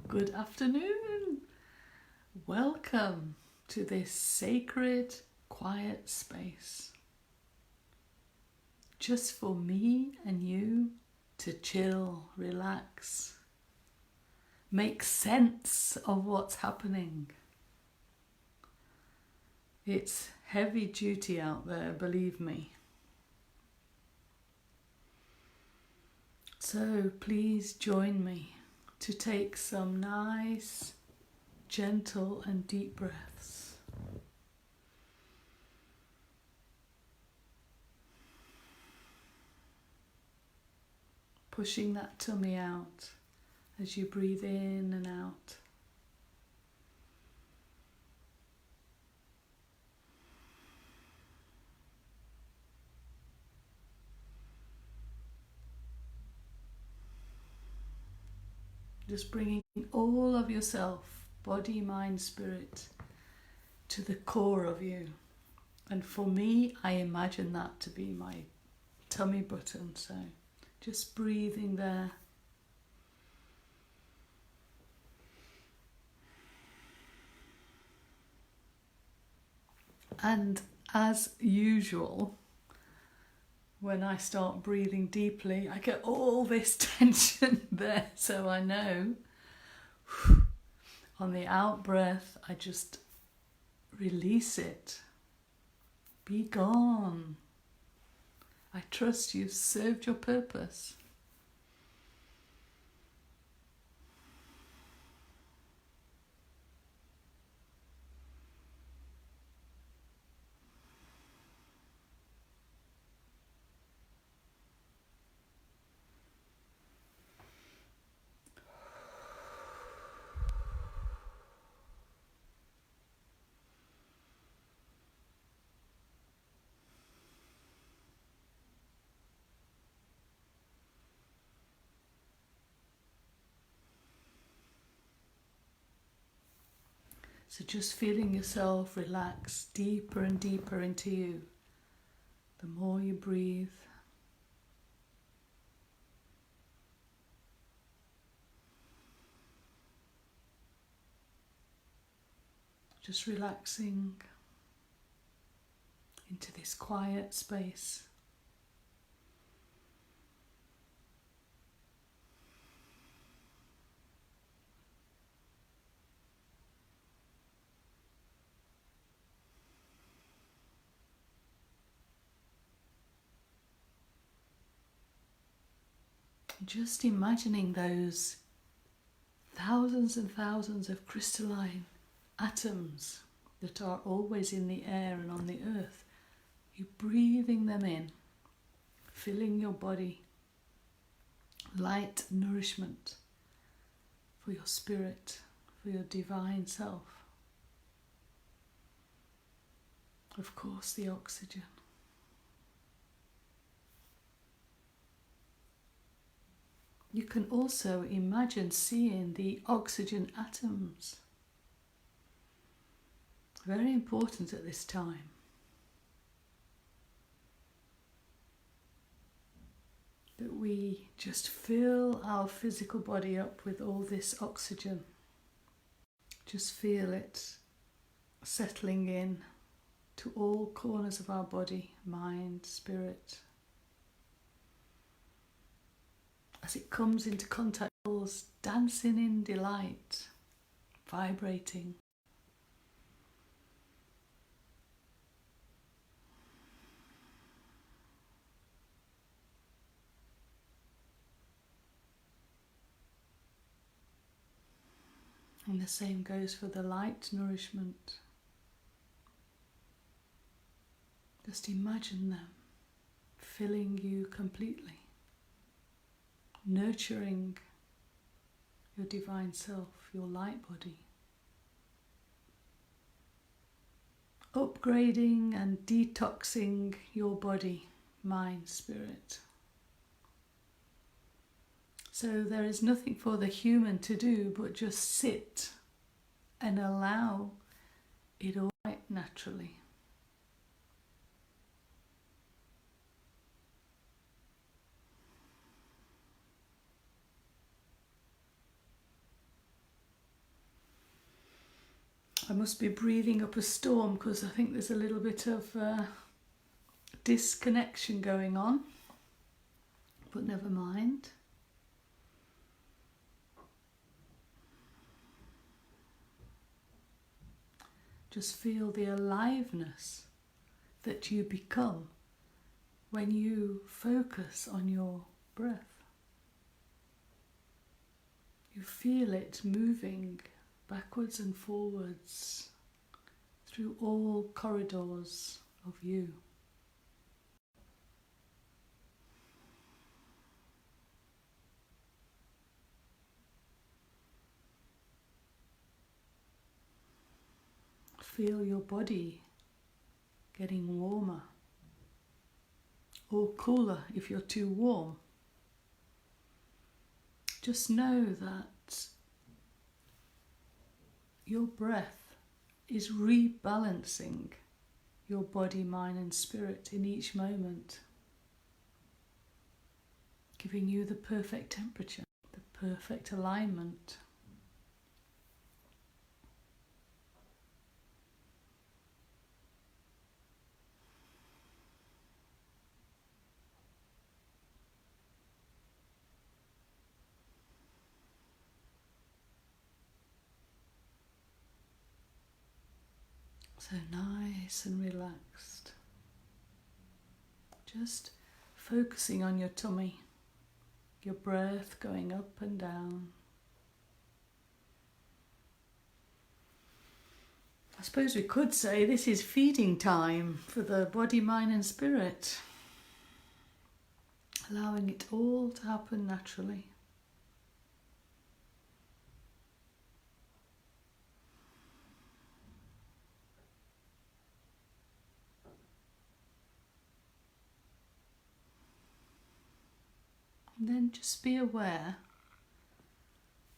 Good afternoon. Welcome to this sacred, quiet space. Just for me and you to chill, relax, make sense of what's happening. It's heavy duty out there, believe me. So please join me to take some nice, gentle and deep breaths. Pushing that tummy out as you breathe in and out. Just bringing all of yourself, body, mind, spirit, to the core of you. And for me, I imagine that to be my tummy button. So just breathing there. And as usual, when I start breathing deeply, I get all this tension there. So I know on the out breath, I just release it. Be gone. I trust you've served your purpose. So just feeling yourself relax deeper and deeper into you. The more you breathe. Just relaxing into this quiet space. Just imagining those thousands and thousands of crystalline atoms that are always in the air and on the earth. You breathing them in, filling your body, light nourishment for your spirit, for your divine self. Of course, the oxygen. You can also imagine seeing the oxygen atoms. Very important at this time. That we just fill our physical body up with all this oxygen. Just feel it settling in to all corners of our body, mind, spirit. As it comes into contact, dancing in delight, vibrating. And the same goes for the light nourishment. Just imagine them filling you completely. Nurturing your divine self, your light body. Upgrading and detoxing your body, mind, spirit. So there is nothing for the human to do but just sit and allow it all right naturally. I must be breathing up a storm because I think there's a little bit of disconnection going on, but never mind. Just feel the aliveness that you become when you focus on your breath. You feel it moving backwards and forwards through all corridors of you. Feel your body getting warmer or cooler if you're too warm. Just know that your breath is rebalancing your body, mind and spirit in each moment, giving you the perfect temperature, the perfect alignment. So nice and relaxed. Just focusing on your tummy, your breath going up and down. I suppose we could say this is feeding time for the body, mind and spirit. Allowing it all to happen naturally. And then just be aware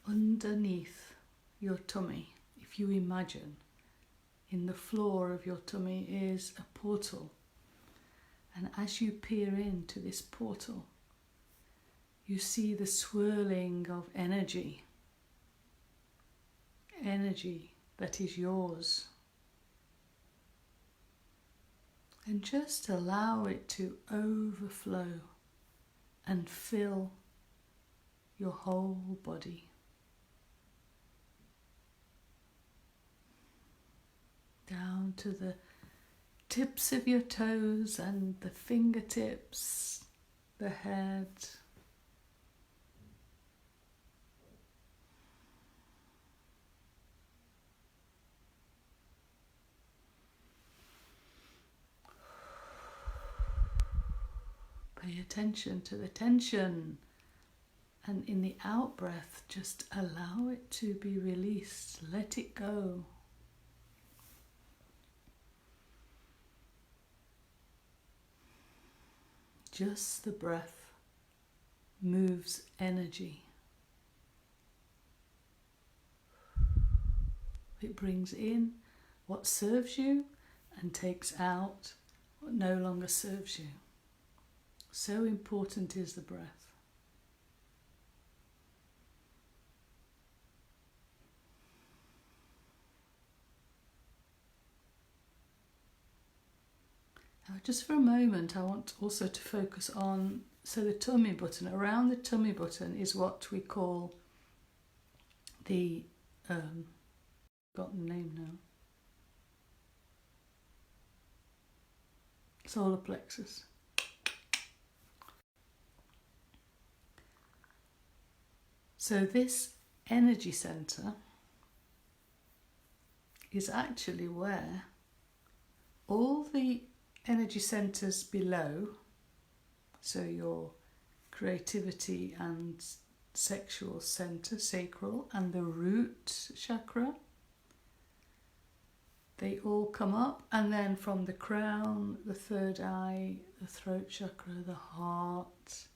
underneath your tummy, if you imagine in the floor of your tummy is a portal. And as you peer into this portal, you see the swirling of energy. Energy that is yours. And just allow it to overflow and fill your whole body. Down to the tips of your toes and the fingertips, the head. Pay attention to the tension, and in the out breath, just allow it to be released. Let it go. Just the breath moves energy. It brings in what serves you and takes out what no longer serves you. So important is the breath. Now, just for a moment, I want also to focus on, so the tummy button. Around the tummy button is what we call the, got the name now, solar plexus. So this energy center is actually where all the energy centers below, so your creativity and sexual center, sacral, and the root chakra, they all come up, and then from the crown, the third eye, the throat chakra, the heart,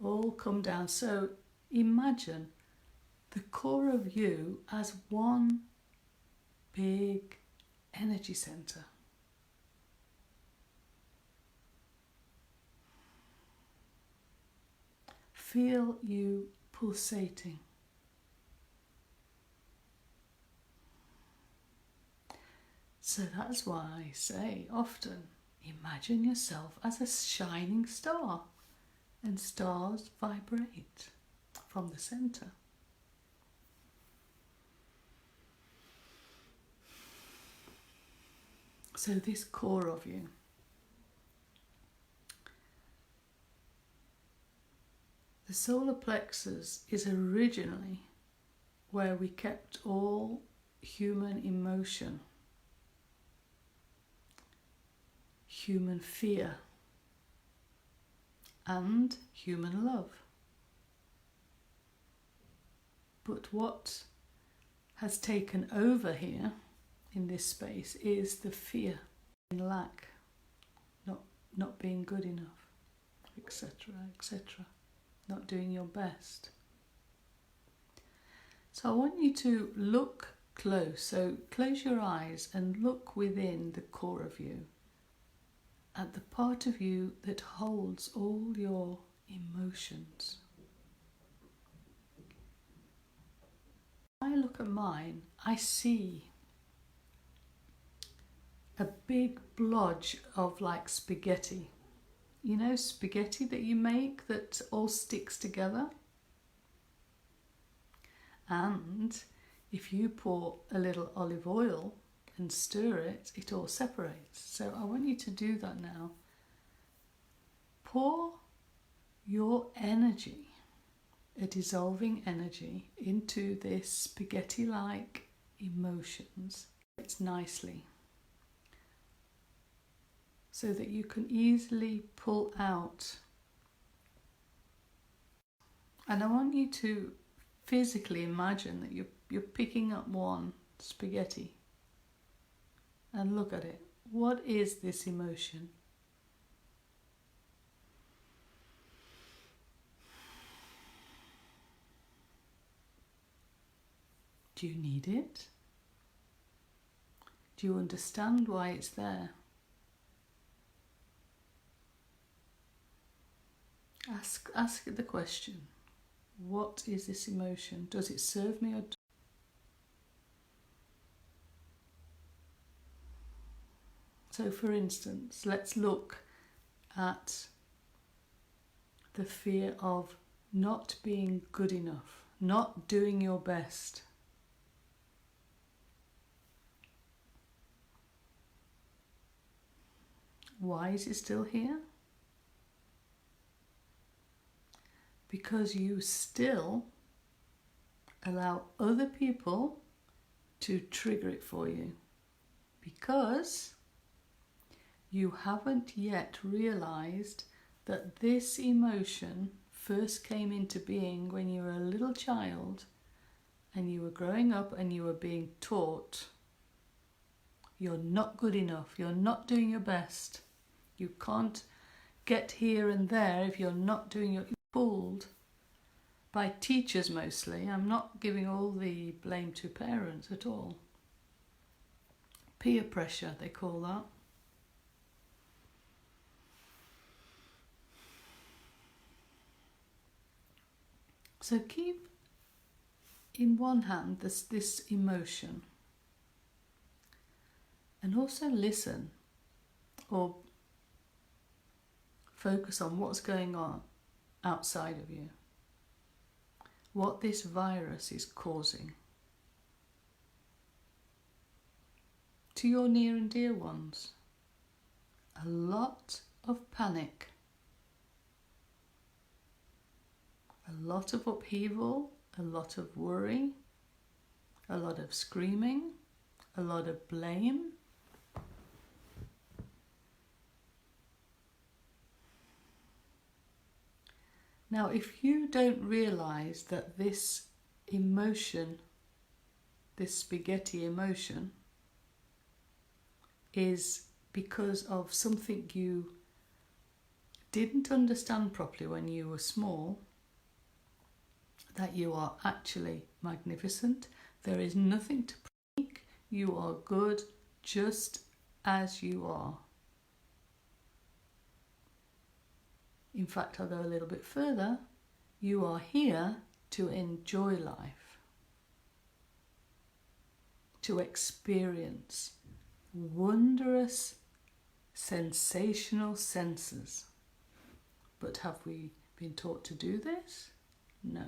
all come down. So imagine the core of you as one big energy center. Feel you pulsating. So that's why I say often, imagine yourself as a shining star, and stars vibrate from the centre. So this core of you, the solar plexus is originally where we kept all human emotion, human fear, and human love. But what has taken over here in this space is the fear and lack, not being good enough, etc., etc., not doing your best. So I want you to look close. So close your eyes and look within the core of you, at the part of you that holds all your emotions. When I look at mine, I see a big blodge of like spaghetti. You know, spaghetti that you make that all sticks together? And if you pour a little olive oil and stir it, it all separates. So I want you to do that now. Pour your energy, a dissolving energy, into this spaghetti-like emotions. It's nicely, so that you can easily pull out. And I want you to physically imagine that you're picking up one spaghetti and look at it. What is this emotion? Do you need it? Do you understand why it's there? Ask it the question. What is this emotion? Does it serve me or So for instance, let's look at the fear of not being good enough, not doing your best. Why is it still here? Because you still allow other people to trigger it for you. Because you haven't yet realized that this emotion first came into being when you were a little child and you were growing up and you were being taught you're not good enough, you're not doing your best, you can't get here and there if you're not doing your... Pulled by teachers mostly. I'm not giving all the blame to parents at all. Peer pressure, they call that. So keep in one hand this emotion, and also listen or focus on what's going on outside of you, what this virus is causing to your near and dear ones. A lot of panic, a lot of upheaval, a lot of worry, a lot of screaming, a lot of blame. Now, if you don't realize that this emotion, this spaghetti emotion, is because of something you didn't understand properly when you were small, that you are actually magnificent, there is nothing to panic, you are good just as you are. In fact, I'll go a little bit further. You are here to enjoy life, to experience wondrous, sensational senses. But have we been taught to do this? No.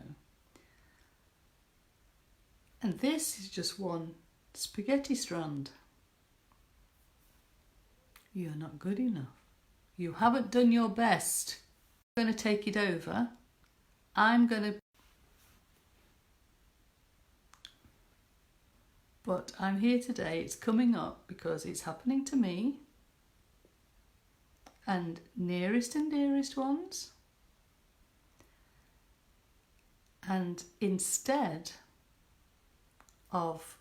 And this is just one spaghetti strand. You're not good enough. You haven't done your best. I'm going to take it over. But I'm here today. It's coming up because it's happening to me and nearest and dearest ones. And instead of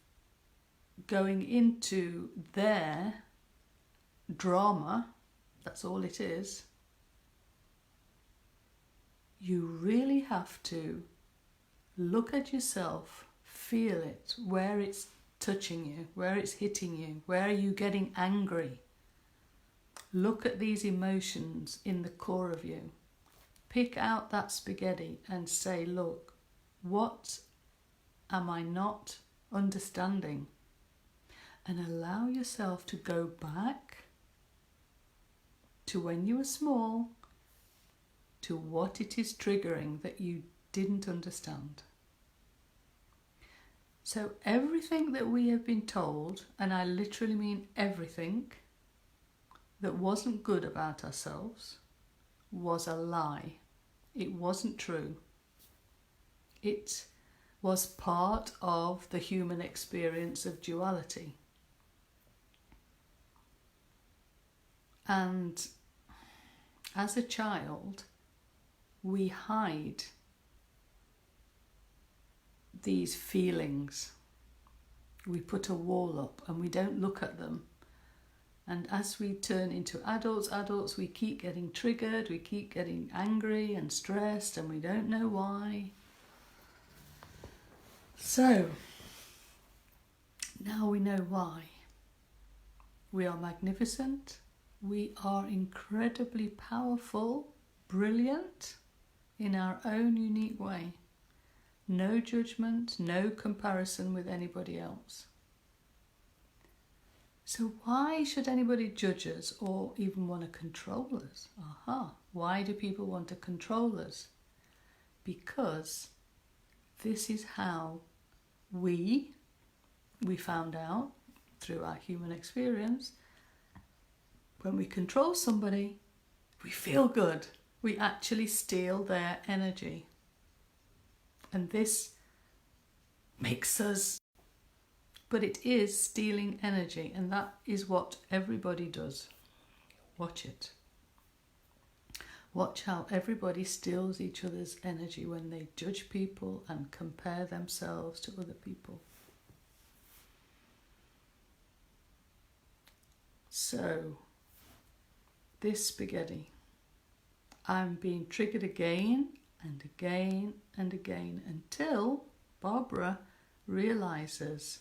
going into their drama, that's all it is, you really have to look at yourself, feel it, where it's touching you, where it's hitting you, where are you getting angry. Look at these emotions in the core of you. Pick out that spaghetti and say, look, what am I not understanding? And allow yourself to go back to when you were small, to what it is triggering that you didn't understand. So everything that we have been told, and I literally mean everything, that wasn't good about ourselves was a lie. It wasn't true. It was part of the human experience of duality. And as a child, we hide these feelings. We put a wall up and we don't look at them. And as we turn into adults, we keep getting triggered, we keep getting angry and stressed, and we don't know why. So, now we know why. We are magnificent, we are incredibly powerful, brilliant, in our own unique way. No judgment, no comparison with anybody else. So why should anybody judge us or even want to control us? Why do people want to control us? Because this is how we found out through our human experience. When we control somebody, we feel good. We actually steal their energy. And this makes us, but it is stealing energy, and that is what everybody does. Watch it. Watch how everybody steals each other's energy when they judge people and compare themselves to other people. So, this spaghetti, I'm being triggered again and again and again until Barbara realizes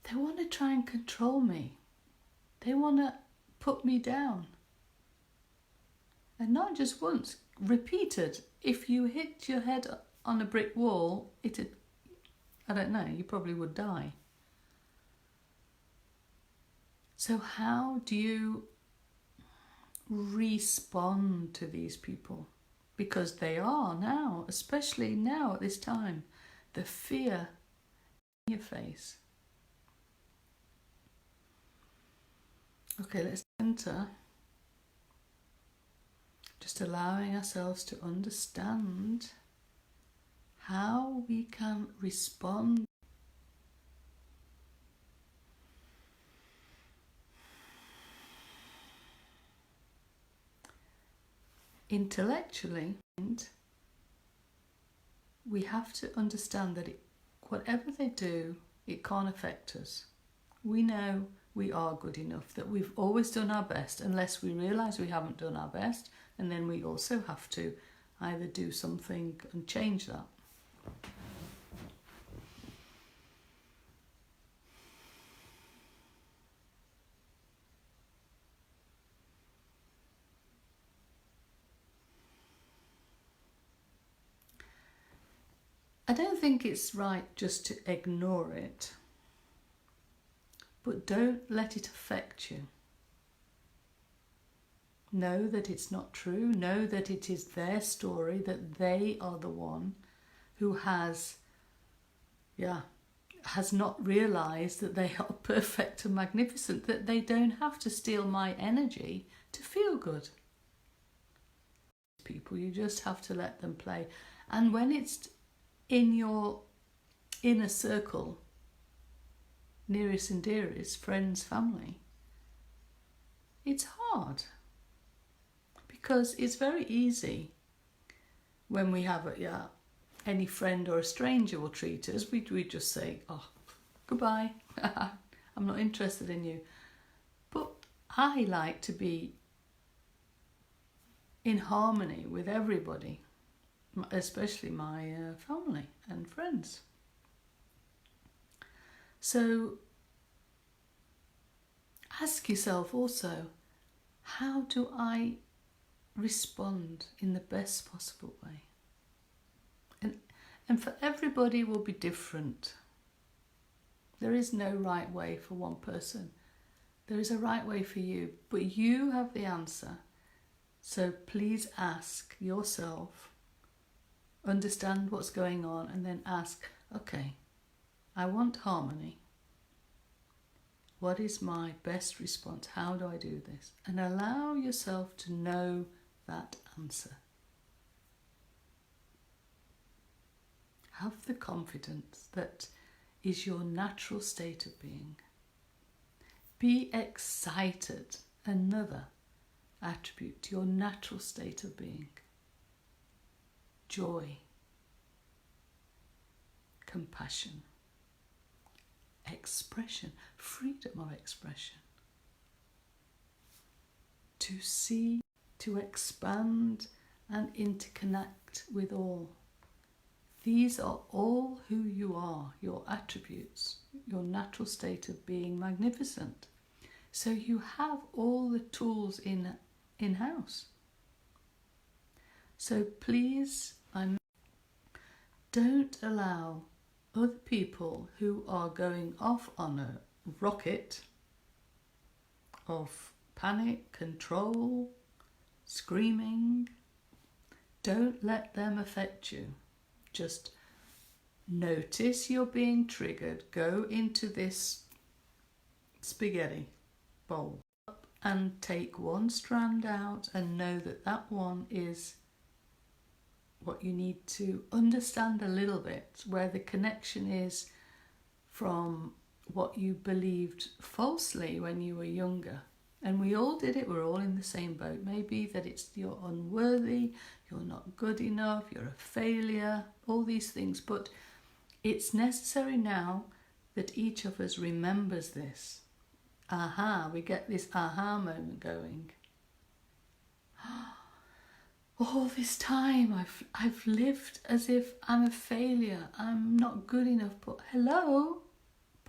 they want to try and control me. They want to put me down. And not just once, repeated. If you hit your head on a brick wall, I don't know, you probably would die. So how do you respond to these people? Because they are now, especially now at this time, the fear in your face. Okay, let's enter. Just allowing ourselves to understand how we can respond. Intellectually, we have to understand that whatever they do, it can't affect us. We know we are good enough, that we've always done our best, unless we realise we haven't done our best, and then we also have to either do something and change that. I don't think it's right just to ignore it. but don't let it affect you. Know that it's not true. Know that it is their story, that they are the one who has not realised that they are perfect and magnificent, that they don't have to steal my energy to feel good. People, you just have to let them play. And when it's in your inner circle, nearest and dearest, friends, family, it's hard. Because it's very easy when we have any friend or a stranger will treat us, we just say, oh, goodbye, I'm not interested in you. But I like to be in harmony with everybody, especially my family and friends. So ask yourself also, how do I respond in the best possible way? And for everybody will be different. There is no right way for one person. There is a right way for you, but you have the answer. So please ask yourself, understand what's going on, and then ask, okay, I want harmony. What is my best response? How do I do this? And allow yourself to know that answer. Have the confidence that is your natural state of being. Be excited, another attribute, your natural state of being. Joy, compassion, expression, freedom of expression. To see, to expand and interconnect with all. These are all who you are, your attributes, your natural state of being magnificent. So you have all the tools in-house. So please, don't allow other people who are going off on a rocket of panic, control, screaming. Don't let them affect you. Just notice you're being triggered. Go into this spaghetti bowl and take one strand out and know that that one is what you need to understand a little bit, where the connection is from what you believed falsely when you were younger. And we all did it, we're all in the same boat. Maybe that it's you're unworthy, you're not good enough, you're a failure, all these things. But it's necessary now that each of us remembers this. Aha, we get this aha moment going. All this time I've lived as if I'm a failure, I'm not good enough. But hello,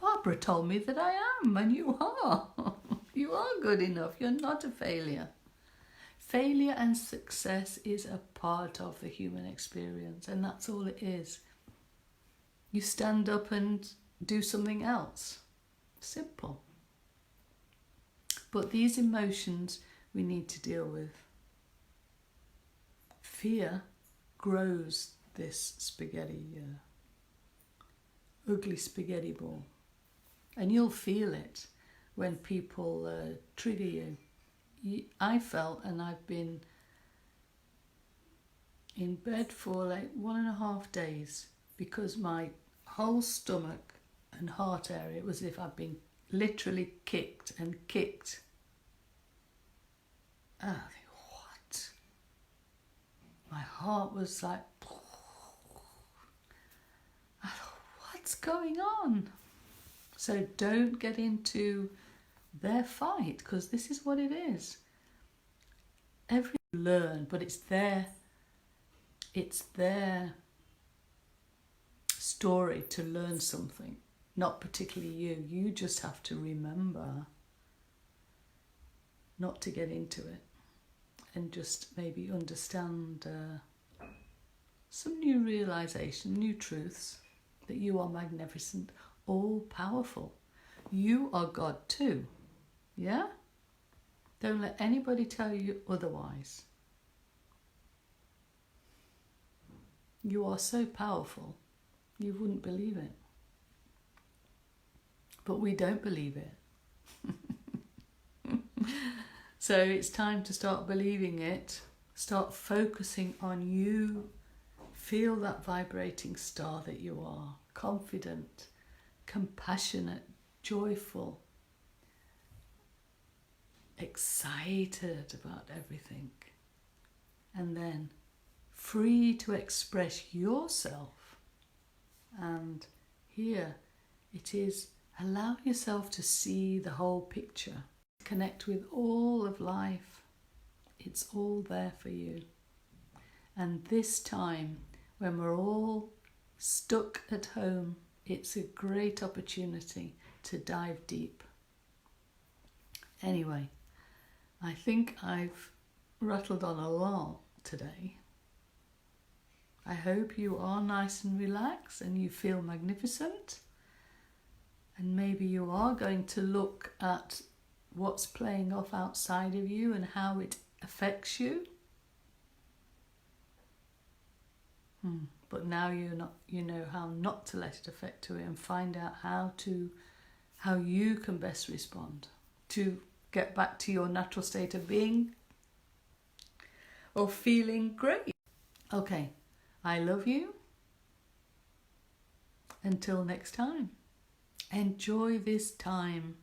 Barbara told me that I am, and you are. You are good enough. You're not a failure. Failure and success is a part of the human experience, and that's all it is. You stand up and do something else. Simple. But these emotions we need to deal with. Fear grows this spaghetti, ugly spaghetti ball. And you'll feel it when people trigger you. I felt, and I've been in bed for like 1.5 days because my whole stomach and heart area was as if I'd been literally kicked and kicked. And I think, what? My heart was like, I thought, what's going on? So don't get into their fight, because this is what it is. Everyone learn, but it's their story to learn something, not particularly you. You just have to remember not to get into it and just maybe understand some new realization, new truths, that you are magnificent, all powerful. You are God too. Yeah? Don't let anybody tell you otherwise. You are so powerful, you wouldn't believe it. But we don't believe it. So it's time to start believing it. Start focusing on you. Feel that vibrating star that you are. Confident, compassionate, joyful, excited about everything. And then free to express yourself. And here it is, allow yourself to see the whole picture. Connect with all of life. It's all there for you. And this time, when we're all stuck at home, it's a great opportunity to dive deep. Anyway, I think I've rattled on a lot today. I hope you are nice and relaxed and you feel magnificent. And maybe you are going to look at what's playing off outside of you and how it affects you. But now you know how not to let it affect you, and find out how you can best respond to get back to your natural state of being or feeling great. Okay, I love you. Until next time, enjoy this time.